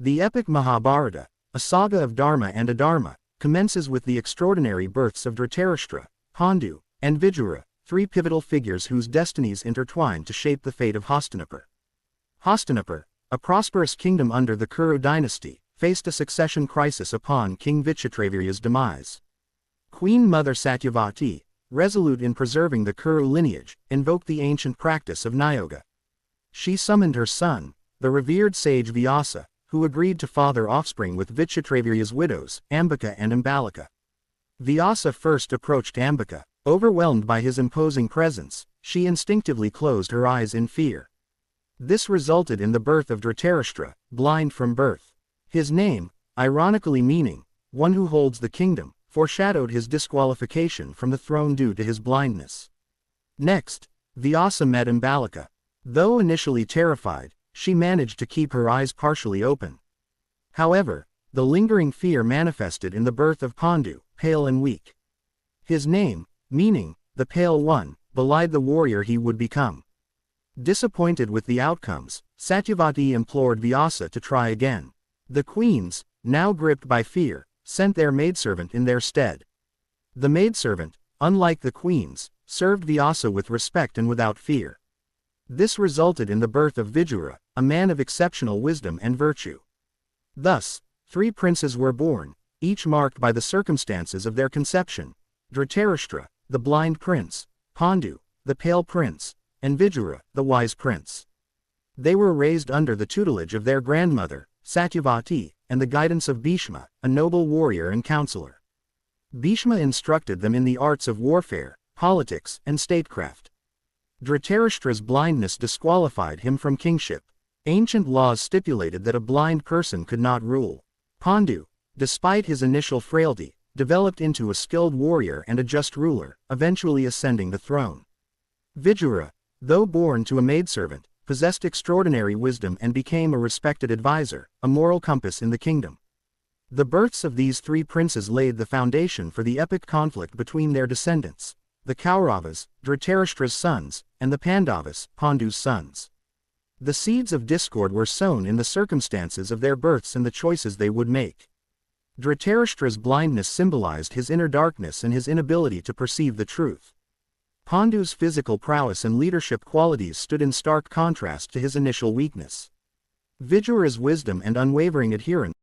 The epic Mahabharata, a saga of dharma and adharma, commences with the extraordinary births of Dhritarashtra, Pandu, and Vidura, three pivotal figures whose destinies intertwine to shape the fate of Hastinapur. Hastinapur, a prosperous kingdom under the Kuru dynasty, faced a succession crisis upon King Vichitravirya's demise. Queen Mother Satyavati, resolute in preserving the Kuru lineage, invoked the ancient practice of Niyoga. She summoned her son, the revered sage Vyasa, who agreed to father offspring with Vichitravirya's widows, Ambika and Ambalika. Vyasa first approached Ambika. Overwhelmed by his imposing presence, she instinctively closed her eyes in fear. This resulted in the birth of Dhritarashtra, blind from birth. His name, ironically meaning, one who holds the kingdom, foreshadowed his disqualification from the throne due to his blindness. Next, Vyasa met Ambalika. Though initially terrified, she managed to keep her eyes partially open. However, the lingering fear manifested in the birth of Pandu, pale and weak. His name, meaning, the Pale One, belied the warrior he would become. Disappointed with the outcomes, Satyavati implored Vyasa to try again. The queens, now gripped by fear, sent their maidservant in their stead. The maidservant, unlike the queens, served Vyasa with respect and without fear. This resulted in the birth of Vidura, a man of exceptional wisdom and virtue. Thus, three princes were born, each marked by the circumstances of their conception: Dhritarashtra, the blind prince; Pandu, the pale prince; and Vidura, the wise prince. They were raised under the tutelage of their grandmother, Satyavati, and the guidance of Bhishma, a noble warrior and counselor. Bhishma instructed them in the arts of warfare, politics, and statecraft. Dhritarashtra's blindness disqualified him from kingship. Ancient laws stipulated that a blind person could not rule. Pandu, despite his initial frailty, developed into a skilled warrior and a just ruler, eventually ascending the throne. Vidura, though born to a maidservant, possessed extraordinary wisdom and became a respected advisor, a moral compass in the kingdom. The births of these three princes laid the foundation for the epic conflict between their descendants: the Kauravas, Dhritarashtra's sons, and the Pandavas, Pandu's sons. The seeds of discord were sown in the circumstances of their births and the choices they would make. Dhritarashtra's blindness symbolized his inner darkness and his inability to perceive the truth. Pandu's physical prowess and leadership qualities stood in stark contrast to his initial weakness. Vidura's wisdom and unwavering adherence